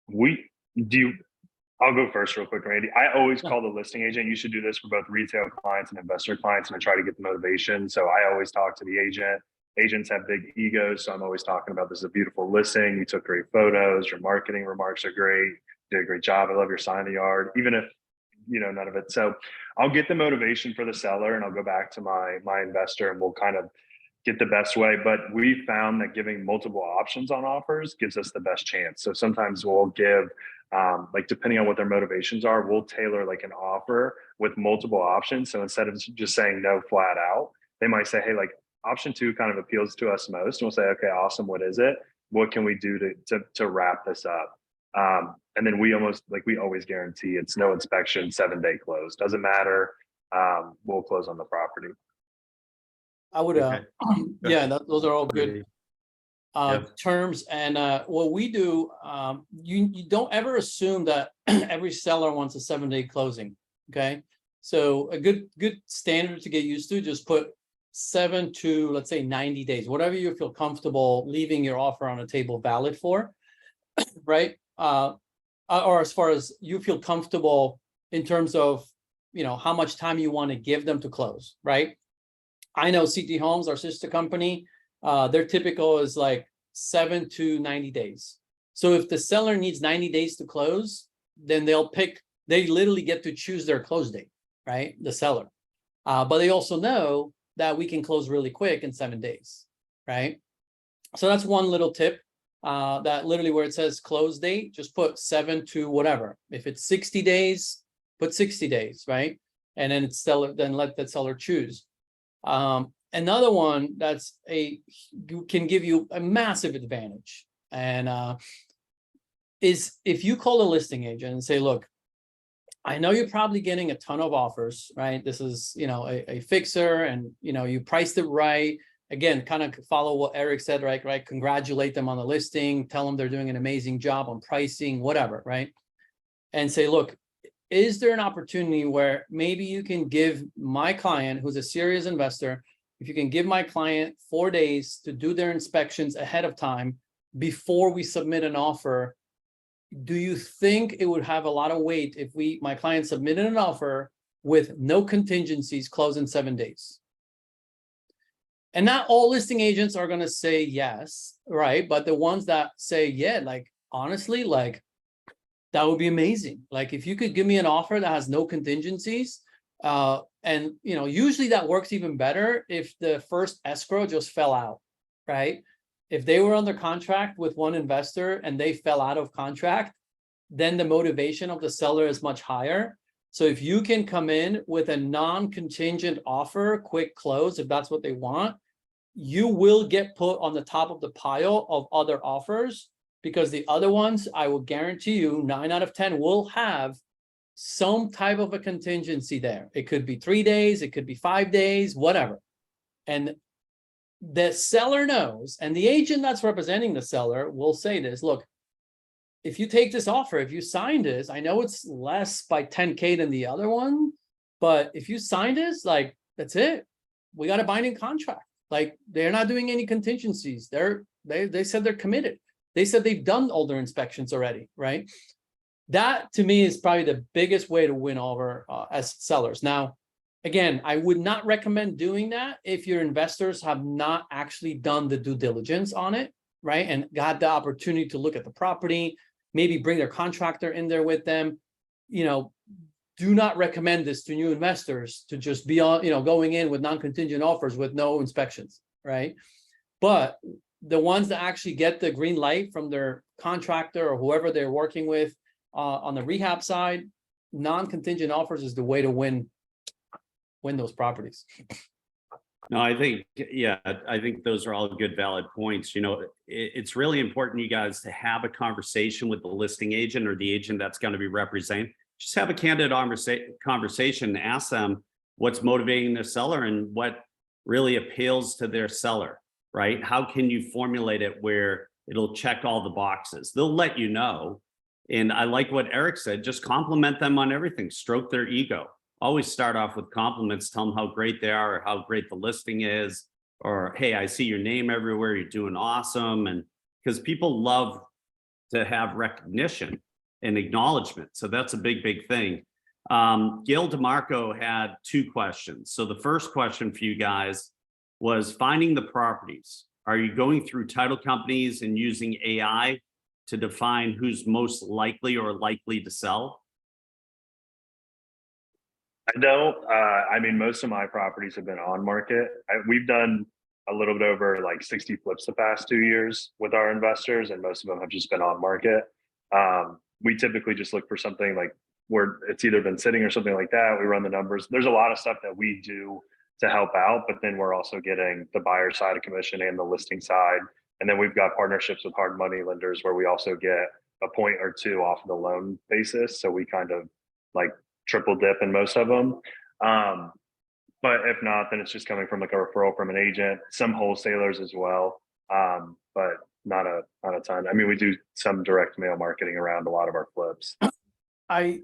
that? I'll go first real quick, Randy. I always call the listing agent. You should do this for both retail clients and investor clients, and I try to get the motivation. So I always talk to the agent. Agents have big egos, so I'm always talking about, this is a beautiful listing. You took great photos. Your marketing remarks are great. You did a great job. I love your sign of the yard, even if none of it. So I'll get the motivation for the seller, and I'll go back to my investor, and we'll kind of get the best way. But we found that giving multiple options on offers gives us the best chance. So sometimes we'll give, depending on what their motivations are, we'll tailor like an offer with multiple options. So instead of just saying no flat out, they might say, hey, like, option 2 kind of appeals to us most. And we'll say, okay, awesome. What is it? What can we do to wrap this up? And then we always guarantee it's no inspection, 7-day close. Doesn't matter. We'll close on the property. I would, Okay. yeah, those are all good Yeah. terms. And what we do, you don't ever assume that every seller wants a 7-day closing. Okay. So a good standard to get used to, just put 7 to, let's say, 90 days, whatever you feel comfortable leaving your offer on a table valid for, right? Or as far as you feel comfortable in terms of, how much time you want to give them to close, right? I know CT Homes, our sister company, their typical is like 7 to 90 days. So if the seller needs 90 days to close, then they literally get to choose their close date, right? The seller. But they also know that we can close really quick in 7 days, right? So that's one little tip, that literally where it says close date, just put 7 to whatever. If it's 60 days, put 60 days, right? And then then let the seller choose. Another one can give you a massive advantage, and is if you call a listing agent and say, look, I know you're probably getting a ton of offers, right? This is, a fixer, and, you priced it right. Again, kind of follow what Eric said, right? Congratulate them on the listing, tell them they're doing an amazing job on pricing, whatever, right? And say, look, is there an opportunity where maybe you can give my client, who's a serious investor, if you can give my client 4 days to do their inspections ahead of time before we submit an offer, do you think it would have a lot of weight if my client submitted an offer with no contingencies, close in 7 days? And not all listing agents are going to say yes, right? But the ones that say, yeah, like, honestly, like, that would be amazing. Like, if you could give me an offer that has no contingencies, and, usually that works even better if the first escrow just fell out, right? If they were under contract with one investor and they fell out of contract, then the motivation of the seller is much higher. So if you can come in with a non-contingent offer, quick close, if that's what they want, you will get put on the top of the pile of other offers, because the other ones, I will guarantee you, 9 out of 10 will have some type of a contingency there. It could be 3 days, it could be 5 days, whatever. And the seller knows, and the agent that's representing the seller will say this, look, if you take this offer, if you sign this, I know it's less by 10K than the other one, but if you sign this, like, that's it. We got a binding contract. Like, they're not doing any contingencies. They said they're committed. They said they've done all their inspections already, right? That to me is probably the biggest way to win over as sellers. Now, again, I would not recommend doing that if your investors have not actually done the due diligence on it, right? And got the opportunity to look at the property, maybe bring their contractor in there with them. Do not recommend this to new investors to just be on, going in with non-contingent offers with no inspections, right? But the ones that actually get the green light from their contractor or whoever they're working with on the rehab side, non-contingent offers is the way to win those properties. No, I think those are all good, valid points. It's really important, you guys, to have a conversation with the listing agent or the agent that's going to be representing. Just have a candid conversation, ask them what's motivating their seller and what really appeals to their seller, right? How can you formulate it where it'll check all the boxes? They'll let you know. And I like what Eric said, just compliment them on everything, stroke their ego. Always start off with compliments, tell them how great they are or how great the listing is, or, hey, I see your name everywhere, you're doing awesome. And because people love to have recognition and acknowledgement. So that's a big, big thing. Gail DeMarco had 2 questions. So the first question for you guys was finding the properties. Are you going through title companies and using AI to define who's most likely or likely to sell? I don't. I mean, most of my properties have been on market. We've done a little bit over like 60 flips the past 2 years with our investors, and most of them have just been on market. We typically just look for something like where it's either been sitting or something like that. We run the numbers. There's a lot of stuff that we do to help out, but then we're also getting the buyer side of commission and the listing side. And then we've got partnerships with hard money lenders where we also get a point or two off of the loan basis. So we kind of like triple dip in most of them. But if not, then it's just coming from like a referral from an agent, some wholesalers as well. But not a ton. I mean, we do some direct mail marketing around a lot of our flips. I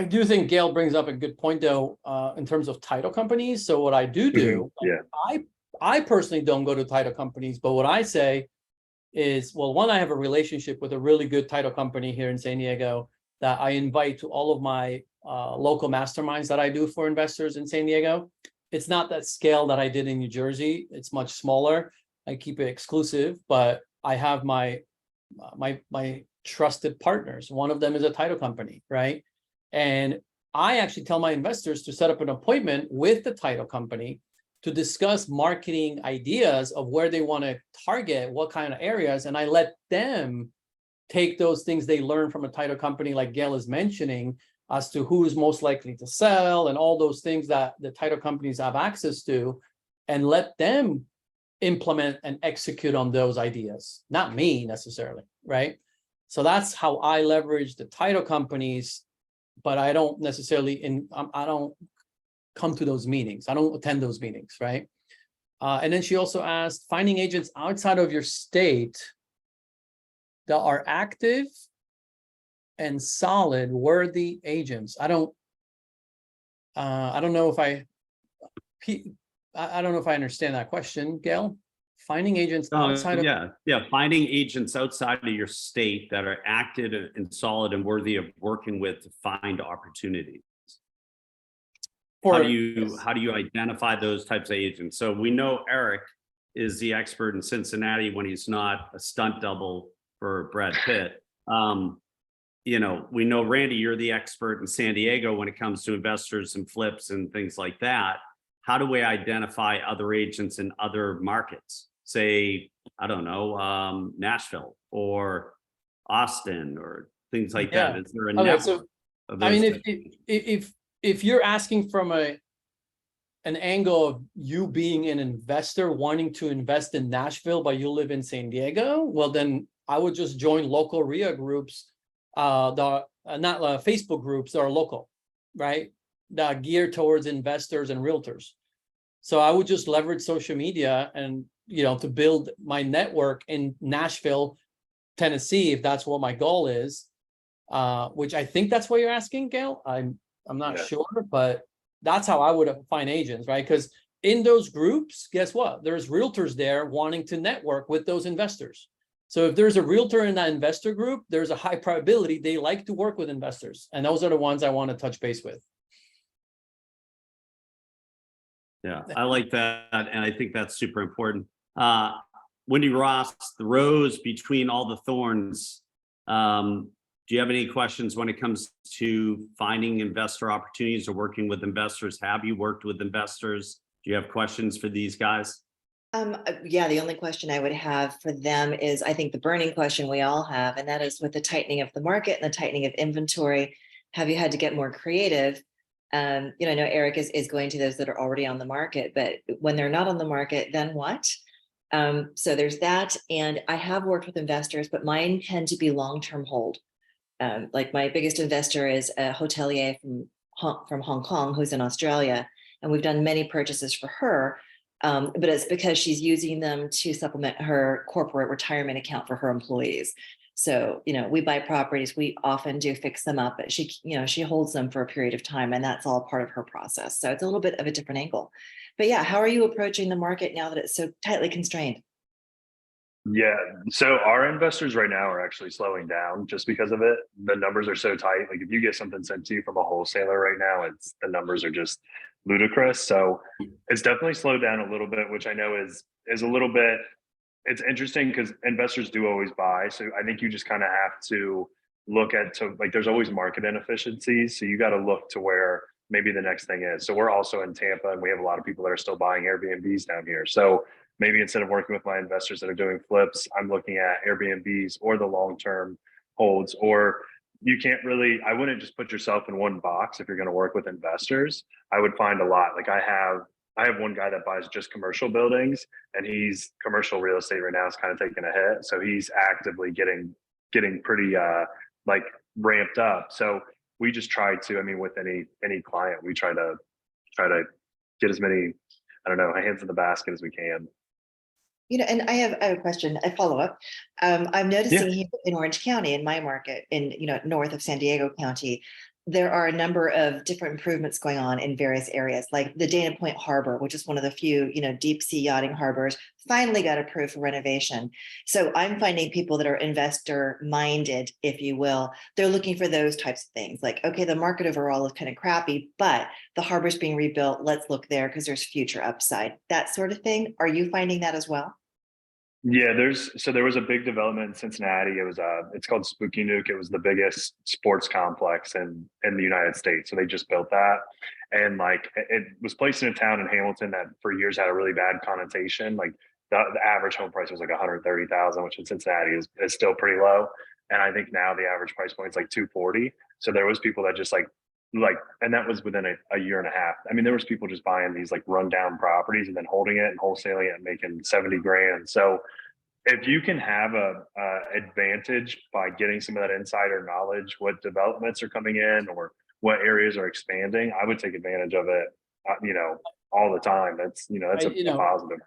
do think Gail brings up a good point though, in terms of title companies. So what I do, Yeah. I personally don't go to title companies, but what I say is, well, one, I have a relationship with a really good title company here in San Diego that I invite to all of my local masterminds that I do for investors in San Diego. It's not that scale that I did in New Jersey. It's much smaller. I keep it exclusive, but I have my trusted partners. One of them is a title company, right? And I actually tell my investors to set up an appointment with the title company to discuss marketing ideas of where they want to target, what kind of areas, and I let them take those things they learn from a title company like Gail is mentioning as to who is most likely to sell and all those things that the title companies have access to, and let them implement and execute on those ideas, not me necessarily, right? So that's how I leverage the title companies, but I don't necessarily I don't come to those meetings. I don't attend those meetings, right? And then she also asked, finding agents outside of your state that are active and solid, worthy agents. I don't know if I don't know if I understand that question, Gail. Finding agents outside of finding agents outside of your state that are active and solid and worthy of working with to find opportunities. How do you identify those types of agents? So we know Eric is the expert in Cincinnati when he's not a stunt double for Brad Pitt. You know, we know, Randy, you're the expert in San Diego when it comes to investors and flips and things like that. How do we identify other agents in other markets? Say, I don't know, Nashville or Austin or things like that. Is there a network? So, of those I mean, if you're asking from an angle of you being an investor wanting to invest in Nashville, but you live in San Diego, well, then I would just join local RIA groups, not Facebook groups that are local, right? That are geared towards investors and realtors. So I would just leverage social media and, you know, to build my network in Nashville, Tennessee, if that's what my goal is, which I think that's what you're asking, Gail. I'm not sure, but that's how I would find agents, right? Because in those groups, guess what? There's realtors there wanting to network with those investors. So if there's a realtor in that investor group, there's a high probability they like to work with investors. And those are the ones I want to touch base with. Yeah, I like that. And I think that's super important. Wendy Ross, the rose between all the thorns. Do you have any questions when it comes to finding investor opportunities or working with investors? Have you worked with investors? Do you have questions for these guys? Yeah, the only question I would have for them is, I think the burning question we all have, and that is with the tightening of the market and the tightening of inventory, have you had to get more creative? I know Eric is going to those that are already on the market, but when they're not on the market, then what? So there's that. And I have worked with investors, but mine tend to be long-term hold. Like my biggest investor is a hotelier from Hong Kong who's in Australia, and we've done many purchases for her, but it's because she's using them to supplement her corporate retirement account for her employees. So, we buy properties, we often do fix them up, but she holds them for a period of time, and that's all part of her process. So it's a little bit of a different angle. But yeah, how are you approaching the market now that it's so tightly constrained? Yeah. So our investors right now are actually slowing down just because of it. The numbers are so tight. Like if you get something sent to you from a wholesaler right now, the numbers are just ludicrous. So it's definitely slowed down a little bit, which I know is a little bit, it's interesting because investors do always buy. So I think you just kind of have to look at, there's always market inefficiencies. So you got to look to where maybe the next thing is. So we're also in Tampa, and we have a lot of people that are still buying Airbnbs down here. So maybe instead of working with my investors that are doing flips, I'm looking at Airbnbs or the long-term holds. Or I wouldn't just put yourself in one box if you're going to work with investors. I would find a lot. Like I have one guy that buys just commercial buildings, and commercial real estate right now is kind of taking a hit. So he's actively getting getting pretty like ramped up. So we just try to, I mean, with any client, we try to get as many, I don't know, hands in the basket as we can. And I have a question, a follow-up. I'm noticing here in Orange County, in my market, in, north of San Diego County, there are a number of different improvements going on in various areas, like the Dana Point Harbor, which is one of the few, deep sea yachting harbors, finally got approved for renovation. So I'm finding people that are investor minded, if you will, they're looking for those types of things. Like, okay, the market overall is kind of crappy, but the harbor's being rebuilt. Let's look there because there's future upside, that sort of thing. Are you finding that as well? Yeah, there was a big development in Cincinnati. It was it's called Spooky Nuke. It was the biggest sports complex in the United States. So they just built that, and like it was placed in a town in Hamilton that for years had a really bad connotation. Like the average home price was like 130,000, which in Cincinnati is still pretty low. And I think now the average price point is like 240. So there was people that just like, and that was within a year and a half. I mean, there was people just buying these like rundown properties and then holding it and wholesaling it and making 70 grand. So if you can have a advantage by getting some of that insider knowledge, what developments are coming in or what areas are expanding, I would take advantage of it, all the time. That's a positive.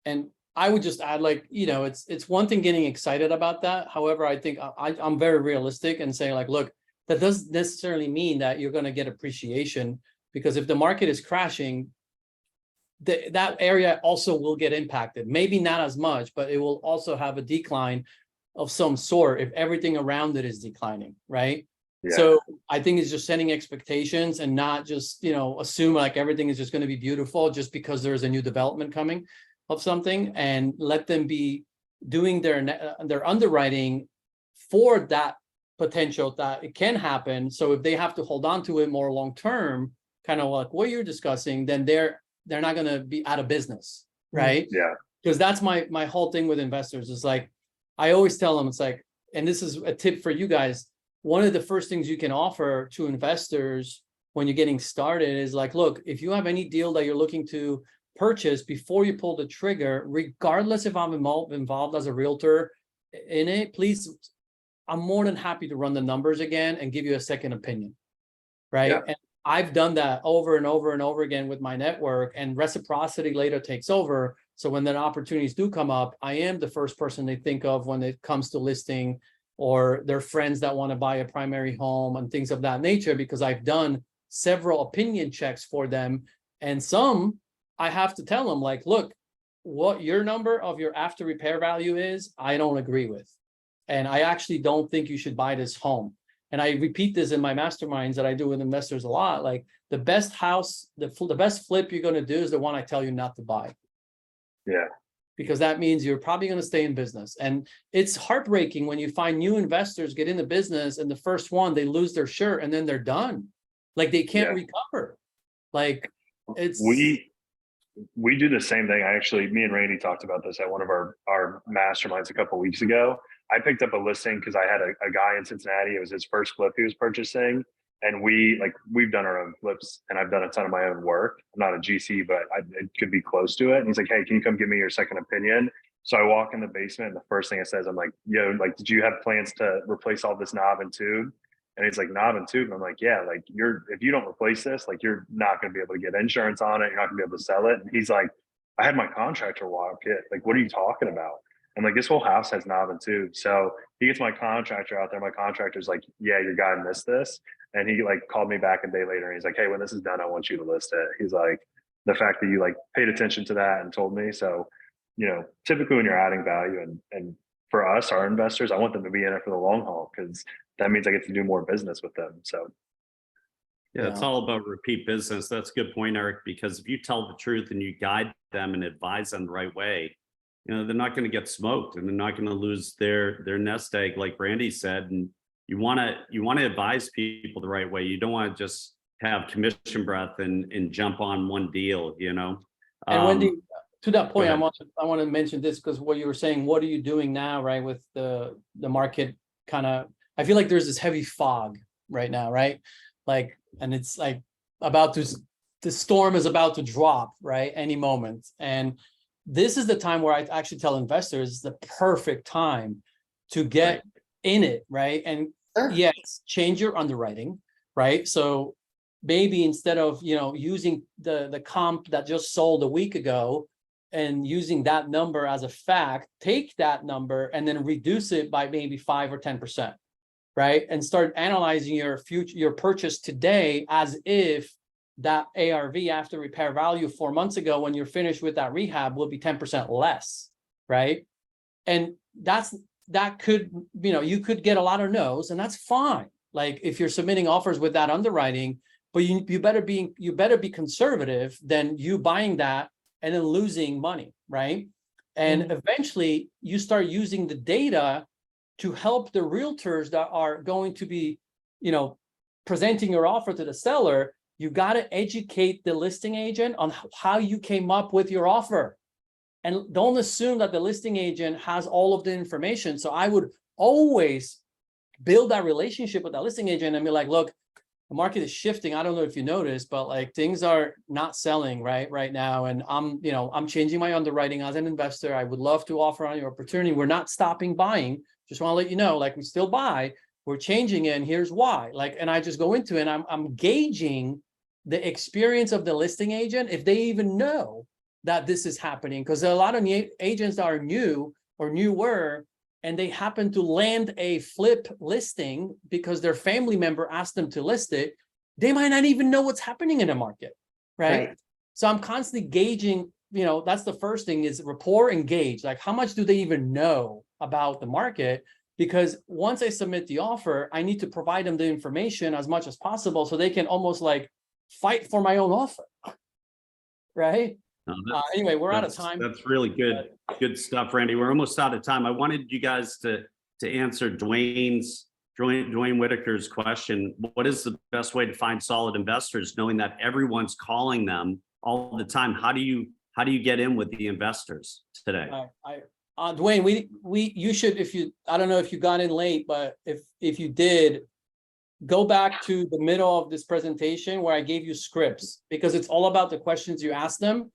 And I would just add, like, it's one thing getting excited about that. However, I think I'm very realistic and saying, like, look, that doesn't necessarily mean that you're going to get appreciation, because if the market is crashing, that area also will get impacted. Maybe not as much, but it will also have a decline of some sort if everything around it is declining, right? Yeah. So I think it's just setting expectations and not just, assume like everything is just going to be beautiful just because there is a new development coming of something, and let them be doing their underwriting for that potential that it can happen. So if they have to hold on to it more long term, kind of like what you're discussing, then they're not going to be out of business, right? Yeah. Because that's my whole thing with investors is like, I always tell them, it's like, and this is a tip for you guys, one of the first things you can offer to investors when you're getting started is like, look, if you have any deal that you're looking to purchase, before you pull the trigger, regardless if I'm involved as a realtor in it, please, I'm more than happy to run the numbers again and give you a second opinion, right? Yeah. And I've done that over and over and over again with my network, and reciprocity later takes over. So when the opportunities do come up, I am the first person they think of when it comes to listing, or their friends that want to buy a primary home and things of that nature, because I've done several opinion checks for them. And some I have to tell them, like, look, what your number of your after repair value is, I don't agree with. And I actually don't think you should buy this home. And I repeat this in my masterminds that I do with investors a lot. Like, the best house, the best flip you're going to do is the one I tell you not to buy. Yeah. Because that means you're probably going to stay in business. And it's heartbreaking when you find new investors get into business and the first one, they lose their shirt and then they're done. Like, they can't recover. Like, it's... We do the same thing. Me and Randy talked about this at one of our masterminds a couple of weeks ago. I picked up a listing because I had a guy in Cincinnati. It was his first flip he was purchasing. And we've done our own flips, and I've done a ton of my own work. I'm not a GC, but it could be close to it. And he's like, hey, can you come give me your second opinion? So I walk in the basement, and the first thing it says, I'm like, yo, like, did you have plans to replace all this knob and tube? And he's like, knob and tube. And I'm like, yeah, like, if you don't replace this, like, you're not going to be able to get insurance on it. You're not gonna be able to sell it. And he's like, I had my contractor walk it. Like, what are you talking about? I'm like, this whole house has knob and tube. So he gets my contractor out there. My contractor's like, yeah, your guy missed this. And he like called me back a day later, and he's like, hey, when this is done, I want you to list it. He's like, the fact that you like paid attention to that and told me. So, typically when you're adding value, and for us, our investors, I want them to be in it for the long haul, because that means I get to do more business with them. So yeah, it's all about repeat business. That's a good point, Eric, because if you tell the truth and you guide them and advise them the right way, they're not going to get smoked, and they're not going to lose their nest egg, like Randy said. And you want to advise people the right way. You don't want to just have commission breath and jump on one deal, And Wendy, to that point, I want to mention this, because what you were saying, what are you doing now, right? With the market kind of, I feel like there's this heavy fog right now, right? Like, and it's like the storm is about to drop, right? Any moment. And this is the time where I actually tell investors it's the perfect time to get in it, right? And Sure. yes, change your underwriting, right? So maybe instead of, using the comp that just sold a week ago and using that number as a fact, take that number and then reduce it by maybe 5 or 10%, right? And start analyzing your purchase today as if that ARV after repair value 4 months ago, when you're finished with that rehab, will be 10% less, right? And that could, you could get a lot of no's, and that's fine. Like if you're submitting offers with that underwriting, but you better be conservative than you buying that and then losing money, right? And eventually you start using the data to help the realtors that are going to be, presenting your offer to the seller. You got to educate the listing agent on how you came up with your offer. And don't assume that the listing agent has all of the information. So I would always build that relationship with that listing agent and be like, look, the market is shifting. I don't know if you noticed, but like things are not selling right now. And I'm changing my underwriting as an investor. I would love to offer on your opportunity. We're not stopping buying. Just want to let you know, like we still buy, we're changing it, and here's why. Like, and I just go into it and I'm gauging the experience of the listing agent, if they even know that this is happening, because there are a lot of agents that are new or newer, and they happen to land a flip listing because their family member asked them to list it. They might not even know what's happening in the market, right? So I'm constantly gauging, that's the first thing, is rapport and gauge. Like, how much do they even know about the market? Because once I submit the offer, I need to provide them the information as much as possible so they can almost like fight for my own offer, right? No, Anyway, we're out of time. That's really good stuff, Randy. We're almost out of time. I wanted you guys to answer Dwayne Whitaker's question. What is the best way to find solid investors, knowing that everyone's calling them all the time? How do you get in with the investors today? Dwayne, you should, I don't know if you got in late, but if you did, go back to the middle of this presentation where I gave you scripts, because it's all about the questions you ask them.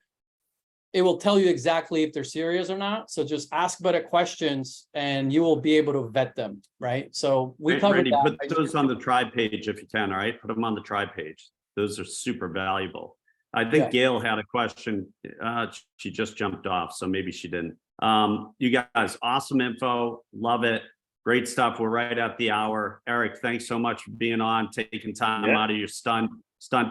It will tell you exactly if they're serious or not. So just ask better questions and you will be able to vet them, right? So we covered Randy, that. put those on the tribe page if you can, all right? Put them on the tribe page. Those are super valuable. I think Gail had a question. She just jumped off, so maybe she didn't. You guys, awesome info. Love it. Great stuff. We're right at the hour. Eric, thanks so much for being on, taking time out of your stunt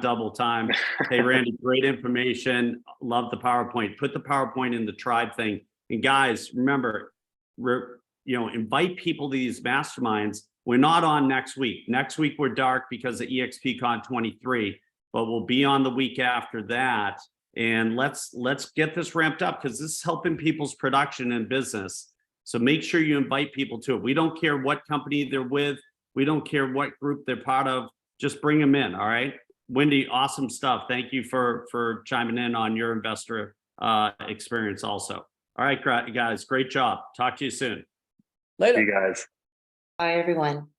double time. Hey, Randy, great information. Love the PowerPoint. Put the PowerPoint in the tribe thing. And guys, remember, invite people to these masterminds. We're not on next week. Next week we're dark because of EXPCon 23, but we'll be on the week after that. And let's get this ramped up, because this is helping people's production and business. So make sure you invite people to it. We don't care what company they're with. We don't care what group they're part of. Just bring them in. All right. Wendy, awesome stuff. Thank you for chiming in on your investor experience also. All right, guys, great job. Talk to you soon. Later. See you guys. Bye, everyone.